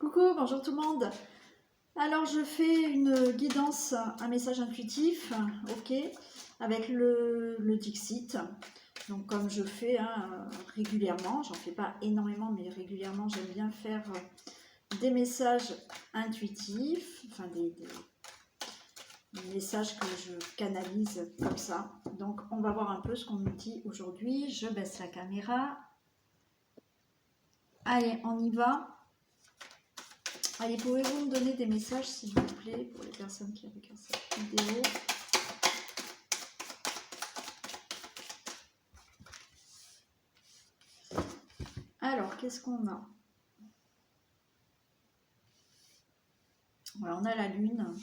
Coucou, bonjour tout le monde. Alors je fais une guidance, un message intuitif, ok, avec le Dixit. Donc comme je fais régulièrement, j'en fais pas énormément, mais régulièrement j'aime bien faire des messages intuitifs, enfin des messages que je canalise comme ça. Donc on va voir un peu ce qu'on nous dit aujourd'hui. Je baisse la caméra. Allez, on y va. Allez, pouvez-vous me donner des messages, s'il vous plaît, pour les personnes qui regardent cette vidéo? Alors, qu'est-ce qu'on a? Voilà, on a la lune.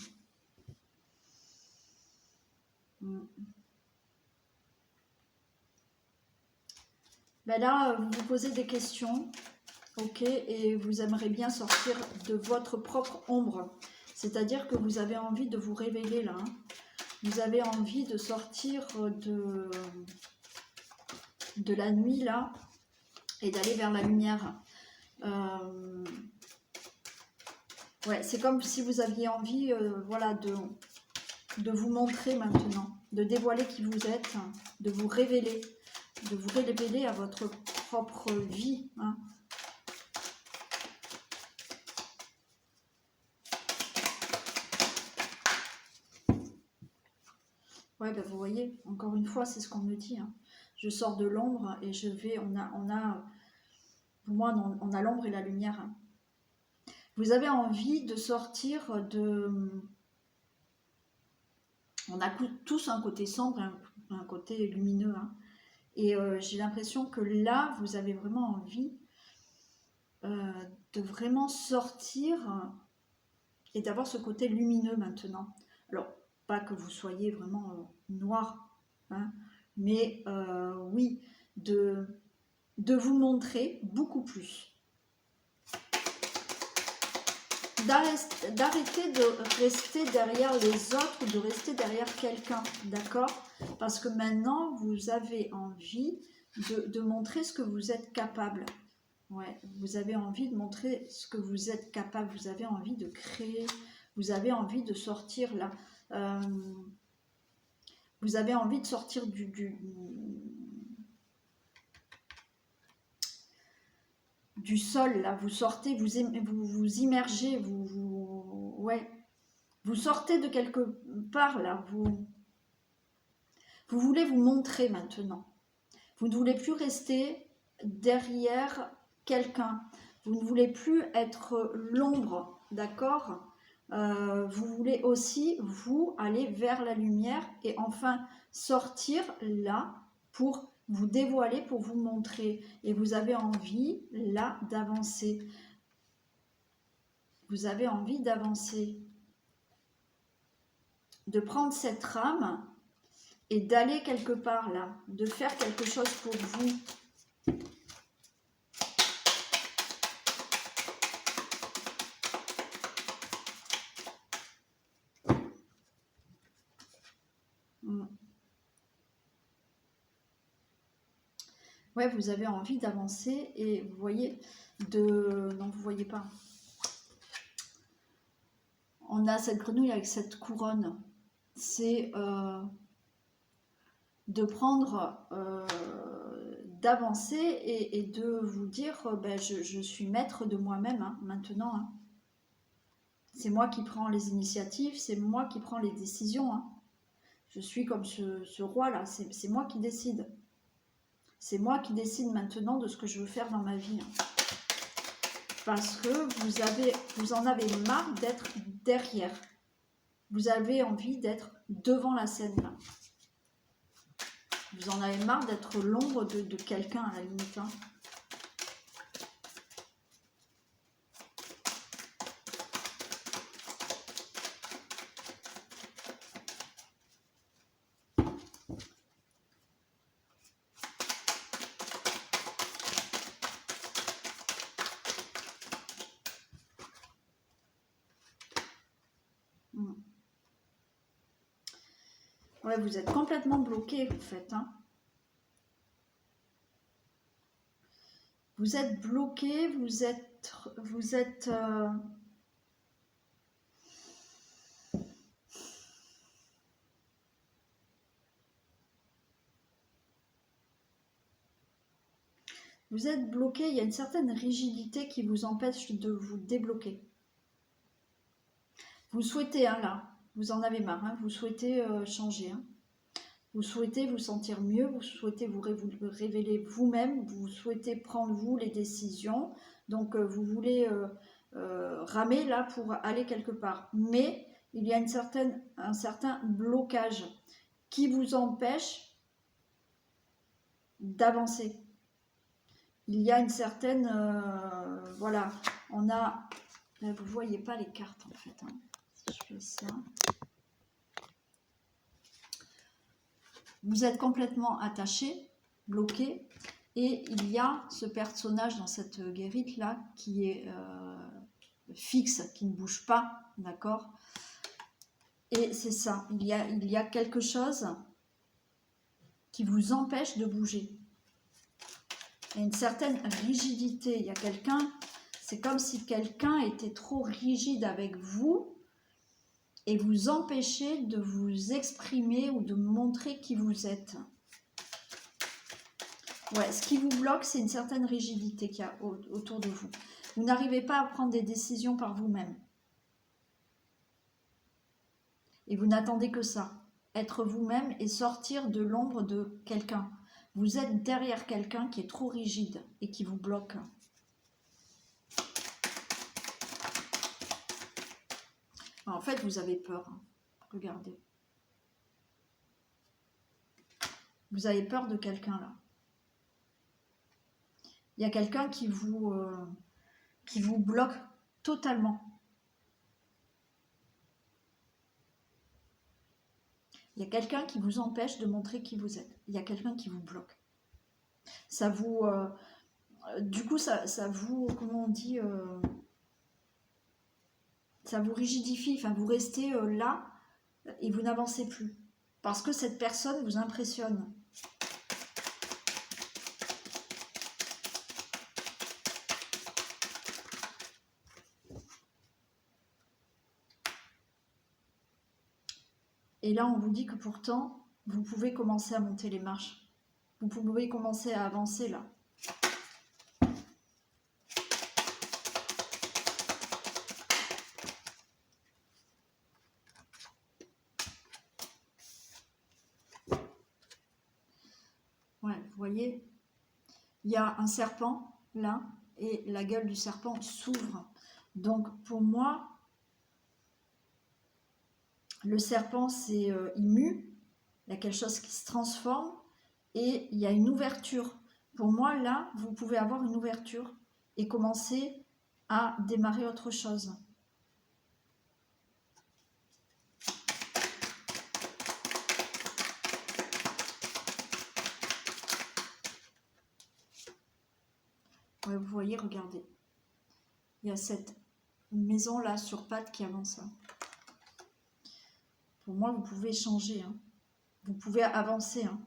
Ben là, vous vous posez des questions, ok, et vous aimeriez bien sortir de votre propre ombre. C'est-à-dire que vous avez envie de vous révéler là. Vous avez envie de sortir de la nuit là et d'aller vers la lumière. Ouais, c'est comme si vous aviez envie voilà, de vous montrer maintenant, de dévoiler qui vous êtes, de vous révéler à votre propre vie. Hein. Ouais, ben vous voyez, encore une fois, c'est ce qu'on me dit. Hein. Je sors de l'ombre et je vais, pour moi, on a l'ombre et la lumière. Hein. Vous avez envie de sortir de... On a tous un côté sombre et un côté lumineux. Hein. Et j'ai l'impression que là, vous avez vraiment envie de vraiment sortir et d'avoir ce côté lumineux maintenant. Alors, pas que vous soyez vraiment noir, hein, mais oui, de vous montrer beaucoup plus. D'arrêter de rester derrière les autres ou de rester derrière quelqu'un, d'accord? Parce que maintenant, vous avez envie de montrer ce que vous êtes capable. Ouais, vous avez envie de montrer ce que vous êtes capable, vous avez envie de créer, vous avez envie de sortir là. Vous avez envie de sortir du sol là, vous sortez, vous immergez, ouais, vous sortez de quelque part là, vous voulez vous montrer maintenant. Vous ne voulez plus rester derrière quelqu'un. Vous ne voulez plus être l'ombre, d'accord? Vous voulez aussi, vous, aller vers la lumière et enfin sortir là pour vous dévoiler, pour vous montrer. Et vous avez envie, là, d'avancer. Vous avez envie d'avancer. De prendre cette rame et d'aller quelque part là, de faire quelque chose pour vous. Ouais, vous avez envie d'avancer et vous voyez, non, vous voyez pas. On a cette grenouille avec cette couronne. C'est de prendre, d'avancer et de vous dire, ben, je suis maître de moi-même hein, maintenant. Hein. C'est moi qui prends les initiatives, c'est moi qui prends les décisions. Hein. Je suis comme ce roi-là, c'est moi qui décide. C'est moi qui décide maintenant de ce que je veux faire dans ma vie. Hein. Parce que vous en avez marre d'être derrière. Vous avez envie d'être devant la scène. Là. Vous en avez marre d'être l'ombre de quelqu'un à la limite. Hein. Ouais, vous êtes complètement bloqué, en fait. Hein. Vous êtes bloqué, vous êtes bloqué, il y a une certaine rigidité qui vous empêche de vous débloquer. Vous souhaitez, hein, là, vous en avez marre, hein, vous souhaitez changer, hein. Vous souhaitez vous sentir mieux, vous souhaitez vous révéler vous-même, vous souhaitez prendre vous les décisions, donc vous voulez ramer là pour aller quelque part. Mais il y a un certain blocage qui vous empêche d'avancer. Il y a une certaine... voilà, on a... Là, vous ne voyez pas les cartes en fait, hein, si je fais ça... Vous êtes complètement attaché, bloqué, et il y a ce personnage dans cette guérite là qui est fixe, qui ne bouge pas, d'accord? Et c'est ça, il y a quelque chose qui vous empêche de bouger. Il y a une certaine rigidité, il y a quelqu'un, c'est comme si quelqu'un était trop rigide avec vous, et vous empêcher de vous exprimer ou de montrer qui vous êtes. Ouais, ce qui vous bloque, c'est une certaine rigidité qu'il y a autour de vous. Vous n'arrivez pas à prendre des décisions par vous-même. Et vous n'attendez que ça. Être vous-même et sortir de l'ombre de quelqu'un. Vous êtes derrière quelqu'un qui est trop rigide et qui vous bloque. En fait, vous avez peur. Regardez. Vous avez peur de quelqu'un là. Il y a quelqu'un qui vous bloque totalement. Il y a quelqu'un qui vous empêche de montrer qui vous êtes. Il y a quelqu'un qui vous bloque. Ça vous... du coup, ça vous... Comment on dit ça vous rigidifie. Enfin, vous restez là et vous n'avancez plus. Parce que cette personne vous impressionne. Et là, on vous dit que pourtant, vous pouvez commencer à monter les marches. Vous pouvez commencer à avancer là. Ouais, vous voyez, il y a un serpent là et la gueule du serpent s'ouvre. Donc pour moi, le serpent, c'est il mue, il y a quelque chose qui se transforme et il y a une ouverture. Pour moi, là, vous pouvez avoir une ouverture et commencer à démarrer autre chose. Ouais, vous voyez, regardez. Il y a cette maison là sur pattes qui avance. Pour moi, vous pouvez changer. Hein. Vous pouvez avancer. Hein.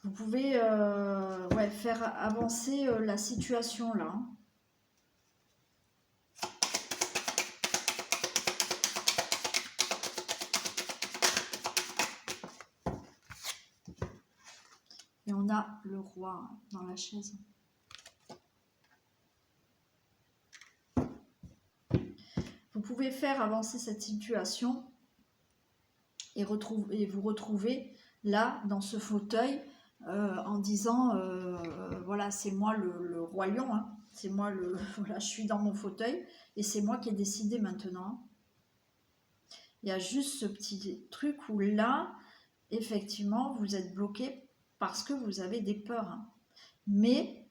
Vous pouvez ouais, faire avancer la situation là. Hein. Et on a le roi dans la chaise. Vous pouvez faire avancer cette situation et vous retrouver là, dans ce fauteuil, en disant, voilà, c'est moi le roi lion, hein. C'est moi voilà, je suis dans mon fauteuil et c'est moi qui ai décidé maintenant. Il y a juste ce petit truc où là, effectivement, vous êtes bloqué parce que vous avez des peurs. Hein. Mais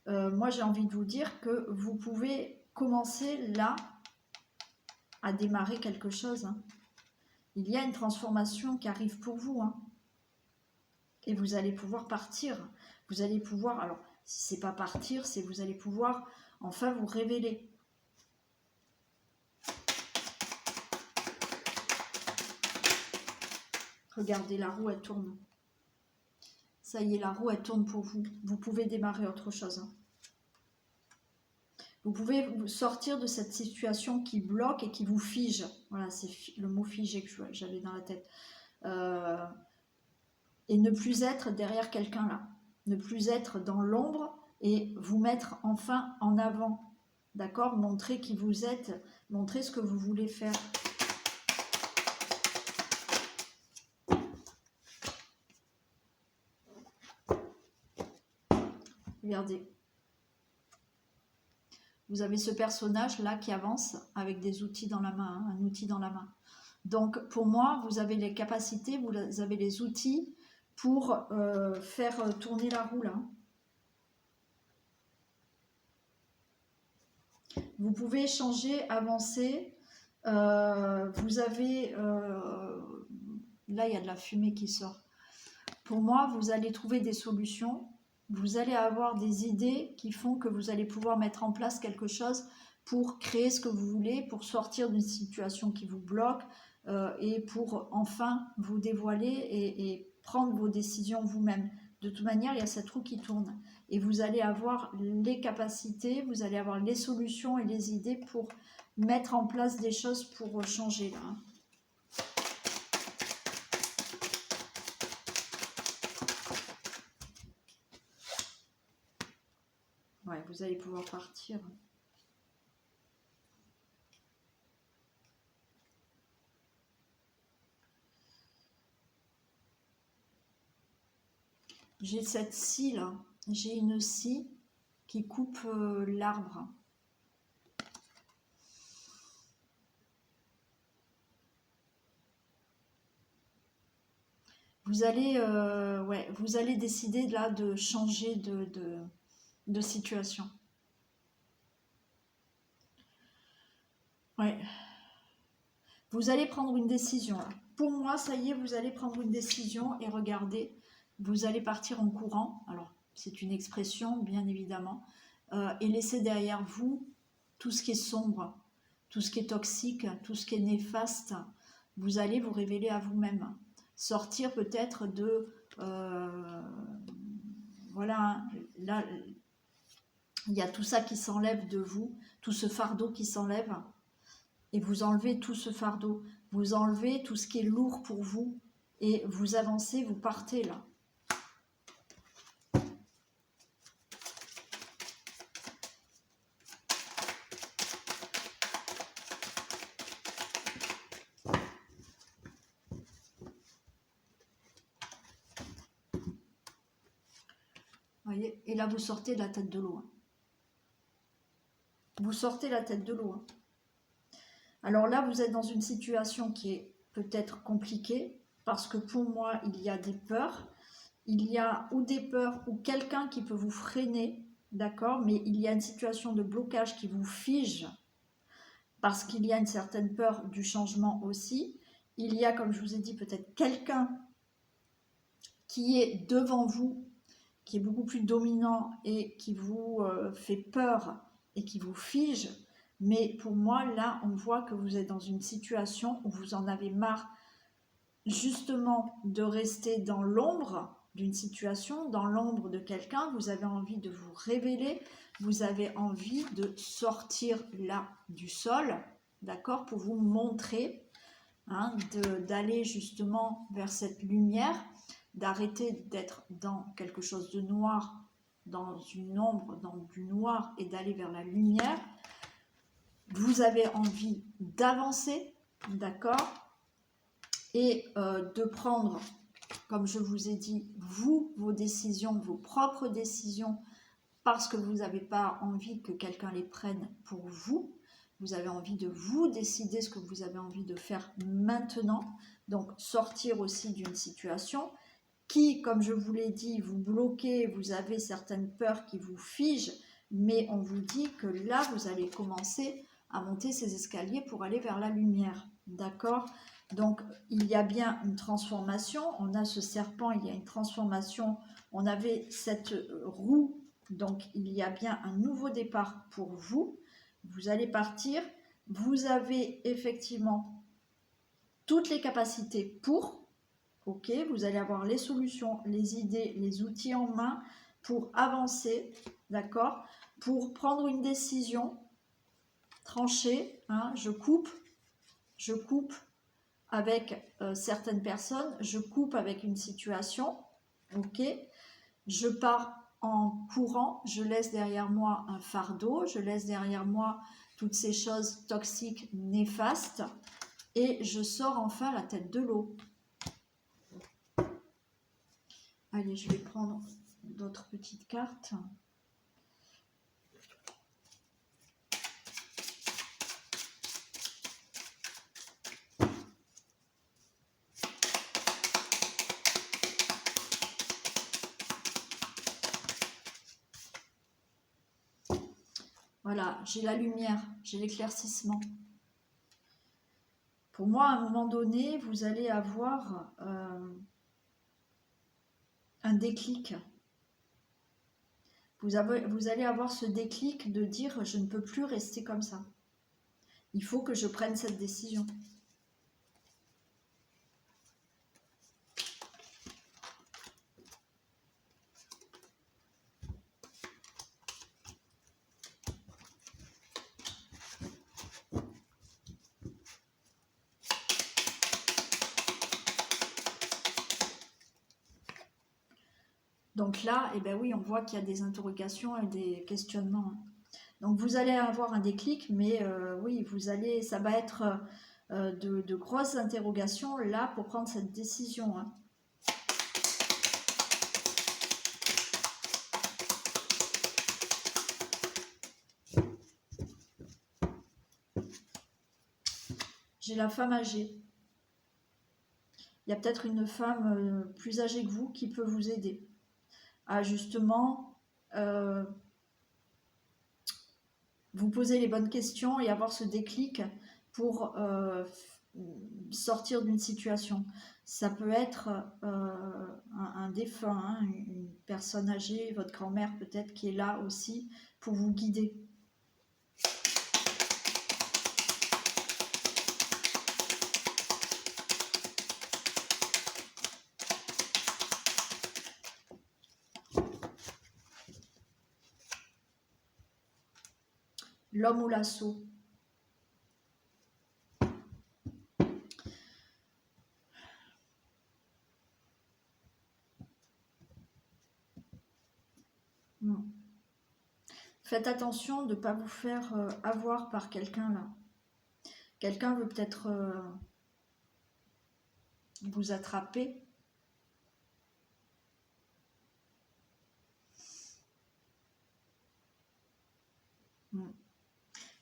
moi, j'ai envie de vous dire que vous pouvez commencer là à démarrer quelque chose. Hein. Il y a une transformation qui arrive pour vous. Hein. Et vous allez pouvoir partir. Vous allez pouvoir, alors, si c'est pas partir, c'est vous allez pouvoir enfin vous révéler. Regardez, la roue, elle tourne. Ça y est, la roue, elle tourne pour vous. Vous pouvez démarrer autre chose. Hein. Vous pouvez vous sortir de cette situation qui bloque et qui vous fige. Voilà, c'est le mot figé que j'avais dans la tête. Et ne plus être derrière quelqu'un là. Ne plus être dans l'ombre et vous mettre enfin en avant. D'accord? Montrer qui vous êtes, montrer ce que vous voulez faire. Regardez. Vous avez ce personnage-là qui avance avec des outils dans la main, hein, un outil dans la main. Donc, pour moi, vous avez les capacités, vous avez les outils pour faire tourner la roue, là. Vous pouvez changer, avancer. Vous avez... là, il y a de la fumée qui sort. Pour moi, vous allez trouver des solutions. Vous allez avoir des idées qui font que vous allez pouvoir mettre en place quelque chose pour créer ce que vous voulez, pour sortir d'une situation qui vous bloque et pour enfin vous dévoiler et prendre vos décisions vous-même. De toute manière, il y a cette roue qui tourne et vous allez avoir les capacités, vous allez avoir les solutions et les idées pour mettre en place des choses pour changer là. Ouais, vous allez pouvoir partir. J'ai cette scie là, j'ai une scie qui coupe l'arbre. Vous allez, ouais, vous allez décider là de changer de situation. Ouais. Vous allez prendre une décision. Là. Pour moi, ça y est, vous allez prendre une décision et regardez, vous allez partir en courant. Alors, c'est une expression, bien évidemment, et laisser derrière vous tout ce qui est sombre, tout ce qui est toxique, tout ce qui est néfaste. Vous allez vous révéler à vous-même. Sortir peut-être de... voilà, là, il y a tout ça qui s'enlève de vous, tout ce fardeau qui s'enlève. Et vous enlevez tout ce fardeau, vous enlevez tout ce qui est lourd pour vous et vous avancez, vous partez là. Voyez, et là vous sortez de la tête de l'eau. Hein. Vous sortez la tête de l'eau. Hein. Alors là, vous êtes dans une situation qui est peut-être compliquée parce que pour moi, il y a des peurs. Il y a ou des peurs ou quelqu'un qui peut vous freiner, d'accord, mais il y a une situation de blocage qui vous fige parce qu'il y a une certaine peur du changement aussi. Il y a, comme je vous ai dit, peut-être quelqu'un qui est devant vous, qui est beaucoup plus dominant et qui vous fait peur et qui vous fige. Mais pour moi, là, on voit que vous êtes dans une situation où vous en avez marre justement de rester dans l'ombre d'une situation, dans l'ombre de quelqu'un. Vous avez envie de vous révéler, vous avez envie de sortir là du sol, d'accord, pour vous montrer, hein, d'aller justement vers cette lumière, d'arrêter d'être dans quelque chose de noir, dans une ombre, dans du noir et d'aller vers la lumière. Vous avez envie d'avancer, d'accord, et de prendre, comme je vous ai dit, vous, vos décisions, vos propres décisions, parce que vous n'avez pas envie que quelqu'un les prenne pour vous. Vous avez envie de vous décider ce que vous avez envie de faire maintenant. Donc, sortir aussi d'une situation qui, comme je vous l'ai dit, vous bloquez, vous avez certaines peurs qui vous figent, mais on vous dit que là, vous allez commencer à monter ces escaliers pour aller vers la lumière. D'accord ? Donc, il y a bien une transformation. On a ce serpent, il y a une transformation. On avait cette roue, donc il y a bien un nouveau départ pour vous. Vous allez partir. Vous avez effectivement toutes les capacités pour, ok? Vous allez avoir les solutions, les idées, les outils en main pour avancer, d'accord? Pour prendre une décision tranchée, hein, je coupe avec certaines personnes, je coupe avec une situation, ok? Je pars en courant, je laisse derrière moi un fardeau, je laisse derrière moi toutes ces choses toxiques, néfastes, et je sors enfin la tête de l'eau. Allez, je vais prendre d'autres petites cartes. Voilà, j'ai la lumière, j'ai l'éclaircissement. Pour moi, à un moment donné, vous allez avoir un déclic. Vous allez avoir ce déclic de dire « je ne peux plus rester comme ça. Il faut que je prenne cette décision ». Donc là, eh ben oui, on voit qu'il y a des interrogations et des questionnements. Donc vous allez avoir un déclic, mais oui, ça va être de grosses interrogations là pour prendre cette décision. Hein. J'ai la femme âgée. Il y a peut-être une femme plus âgée que vous qui peut vous aider à justement vous poser les bonnes questions et avoir ce déclic pour sortir d'une situation. Ça peut être un défunt, hein, une personne âgée, votre grand-mère peut-être qui est là aussi pour vous guider. L'homme au lasso. Faites attention de ne pas vous faire avoir par quelqu'un là. Quelqu'un veut peut-être vous attraper.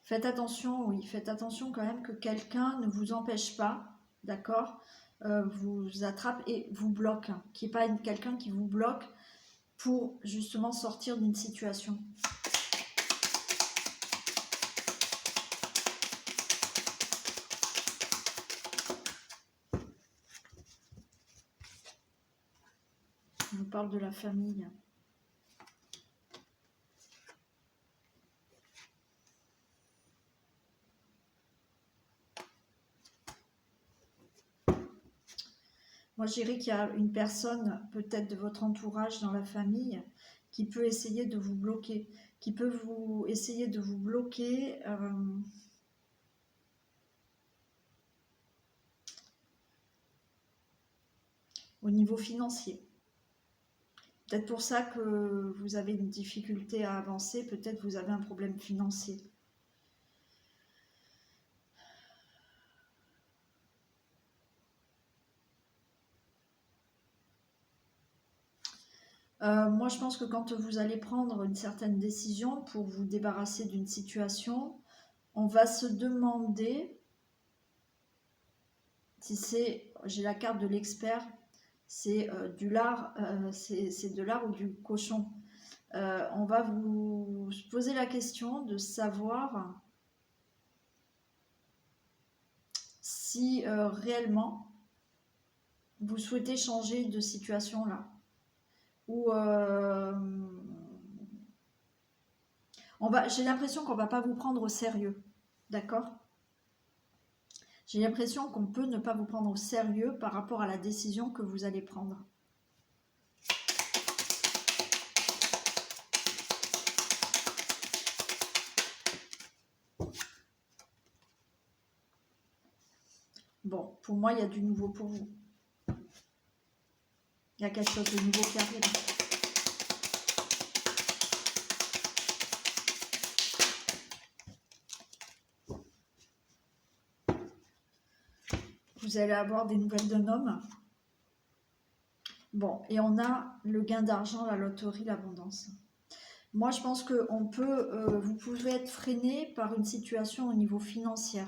Faites attention, oui, faites attention quand même que quelqu'un ne vous empêche pas, d'accord, vous attrape et vous bloque, qu'il n'y ait pas quelqu'un qui vous bloque pour justement sortir d'une situation. On parle de la famille. Moi, je dirais qu'il y a une personne, peut-être de votre entourage dans la famille, qui peut essayer de vous bloquer, qui peut essayer de vous bloquer au niveau financier. Peut-être pour ça que vous avez une difficulté à avancer, peut-être vous avez un problème financier. Moi, je pense que quand vous allez prendre une certaine décision pour vous débarrasser d'une situation, on va se demander si c'est, j'ai la carte de l'expert, c'est du lard, c'est de lard ou du cochon. On va vous poser la question de savoir si réellement vous souhaitez changer de situation là. Ou j'ai l'impression qu'on ne va pas vous prendre au sérieux, d'accord? J'ai l'impression qu'on peut ne pas vous prendre au sérieux par rapport à la décision que vous allez prendre. Bon, pour moi, il y a du nouveau pour vous. Il y a quelque chose de nouveau qui arrive. Vous allez avoir des nouvelles d'un homme. Bon, et on a le gain d'argent, la loterie, l'abondance. Moi, je pense que vous pouvez être freiné par une situation au niveau financier.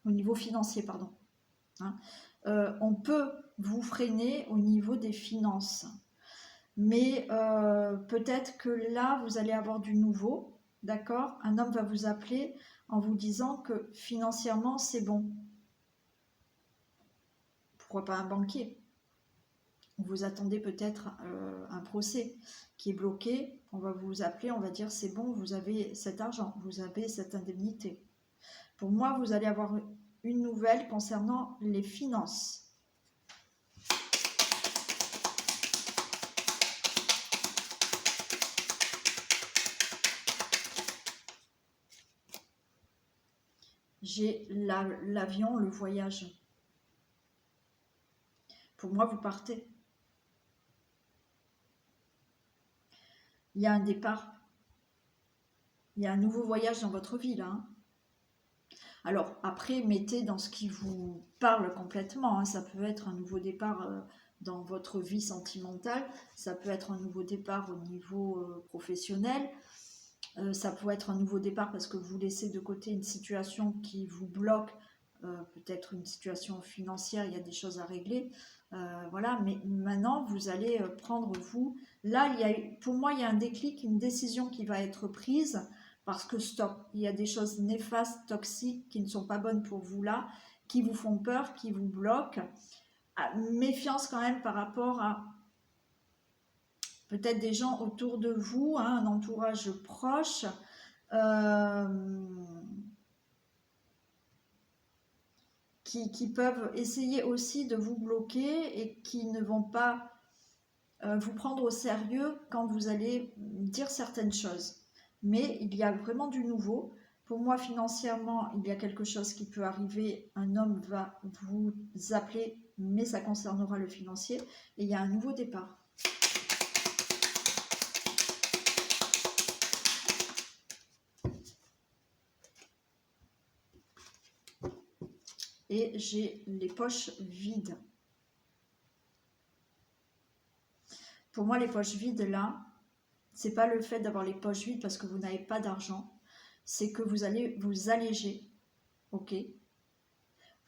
Au niveau financier, pardon. Hein. On peut vous freiner au niveau des finances. Mais peut-être que là, vous allez avoir du nouveau, d'accord? Un homme va vous appeler en vous disant que financièrement, c'est bon. Pourquoi pas un banquier? Vous attendez peut-être un procès qui est bloqué. On va vous appeler, on va dire c'est bon, vous avez cet argent, vous avez cette indemnité. Pour moi, vous allez avoir une nouvelle concernant les finances. J'ai l'avion, le voyage. Pour moi, vous partez. Il y a un départ. Il y a un nouveau voyage dans votre vie, là. Hein. Alors, après, mettez dans ce qui vous parle complètement. Hein. Ça peut être un nouveau départ dans votre vie sentimentale. Ça peut être un nouveau départ au niveau professionnel. Ça peut être un nouveau départ parce que vous laissez de côté une situation qui vous bloque. Peut-être une situation financière, il y a des choses à régler. Voilà, mais maintenant, vous allez prendre vous... Là, pour moi, il y a un déclic, une décision qui va être prise parce que stop, il y a des choses néfastes, toxiques, qui ne sont pas bonnes pour vous là, qui vous font peur, qui vous bloquent. Méfiance quand même par rapport à peut-être des gens autour de vous, hein, un entourage proche, qui peuvent essayer aussi de vous bloquer et qui ne vont pas vous prendre au sérieux quand vous allez dire certaines choses. Mais il y a vraiment du nouveau. Pour moi, financièrement, il y a quelque chose qui peut arriver. Un homme va vous appeler, mais ça concernera le financier. Et il y a un nouveau départ. Et j'ai les poches vides. Pour moi, les poches vides, là, c'est pas le fait d'avoir les poches vides parce que vous n'avez pas d'argent. C'est que vous allez vous alléger. Ok?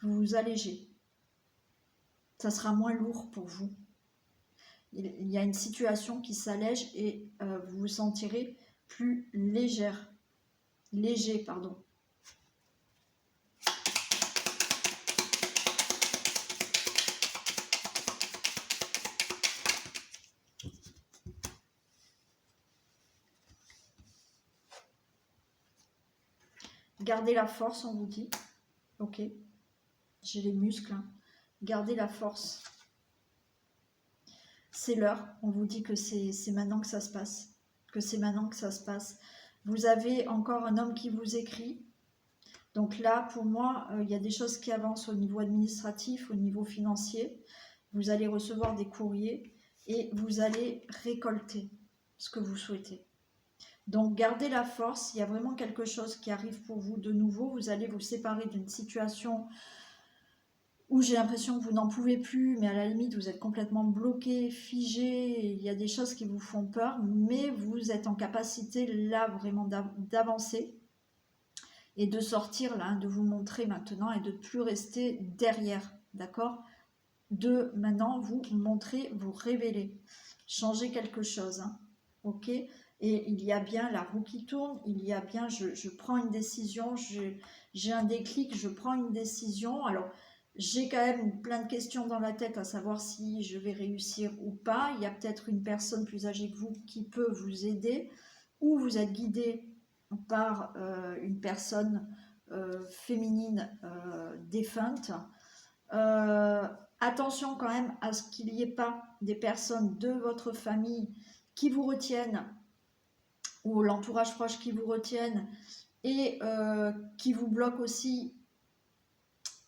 Vous vous allégez. Ça sera moins lourd pour vous. Il y a une situation qui s'allège et vous vous sentirez plus légère. Léger, pardon. Gardez la force, on vous dit. Ok. J'ai les muscles. Hein. Gardez la force. C'est l'heure. On vous dit que c'est maintenant que ça se passe. Que c'est maintenant que ça se passe. Vous avez encore un homme qui vous écrit. Donc là, pour moi, il y a des choses qui avancent au niveau administratif, au niveau financier. Vous allez recevoir des courriers et vous allez récolter ce que vous souhaitez. Donc gardez la force, il y a vraiment quelque chose qui arrive pour vous de nouveau. Vous allez vous séparer d'une situation où j'ai l'impression que vous n'en pouvez plus, mais à la limite vous êtes complètement bloqué, figé, il y a des choses qui vous font peur, mais vous êtes en capacité là vraiment d'avancer et de sortir là, de vous montrer maintenant et de ne plus rester derrière, d'accord? De maintenant vous montrer, vous révéler, changer quelque chose, hein, ok? Et il y a bien la roue qui tourne, il y a bien je prends une décision, j'ai un déclic, je prends une décision. Alors j'ai quand même plein de questions dans la tête à savoir si je vais réussir ou pas. Il y a peut-être une personne plus âgée que vous qui peut vous aider, ou vous êtes guidé par une personne féminine défunte. Attention quand même à ce qu'il n'y ait pas des personnes de votre famille qui vous retiennent, ou l'entourage proche qui vous retiennent, et qui vous bloquent aussi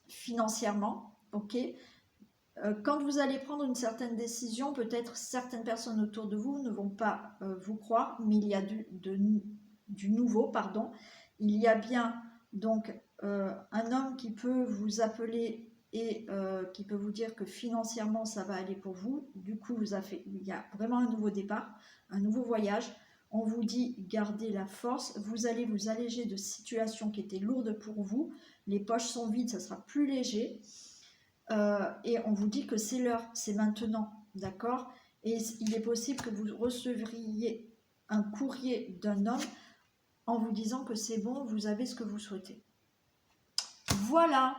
financièrement, ok. Quand vous allez prendre une certaine décision, peut-être certaines personnes autour de vous ne vont pas vous croire, mais il y a du nouveau, pardon. Il y a bien donc un homme qui peut vous appeler et qui peut vous dire que financièrement ça va aller pour vous. Du coup, il y a vraiment un nouveau départ, un nouveau voyage. On vous dit gardez la force, vous allez vous alléger de situations qui étaient lourdes pour vous. Les poches sont vides, ça sera plus léger. Et on vous dit que c'est l'heure, c'est maintenant, d'accord? Et il est possible que vous recevriez un courrier d'un homme en vous disant que c'est bon, vous avez ce que vous souhaitez. Voilà,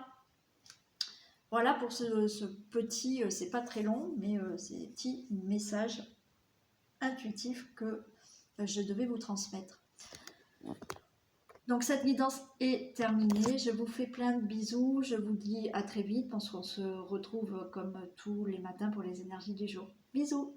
voilà pour ce petit, c'est pas très long, mais c'est un petit message intuitif que je devais vous transmettre. Donc cette guidance est terminée, je vous fais plein de bisous, je vous dis à très vite, parce qu'on se retrouve comme tous les matins pour les énergies du jour. Bisous!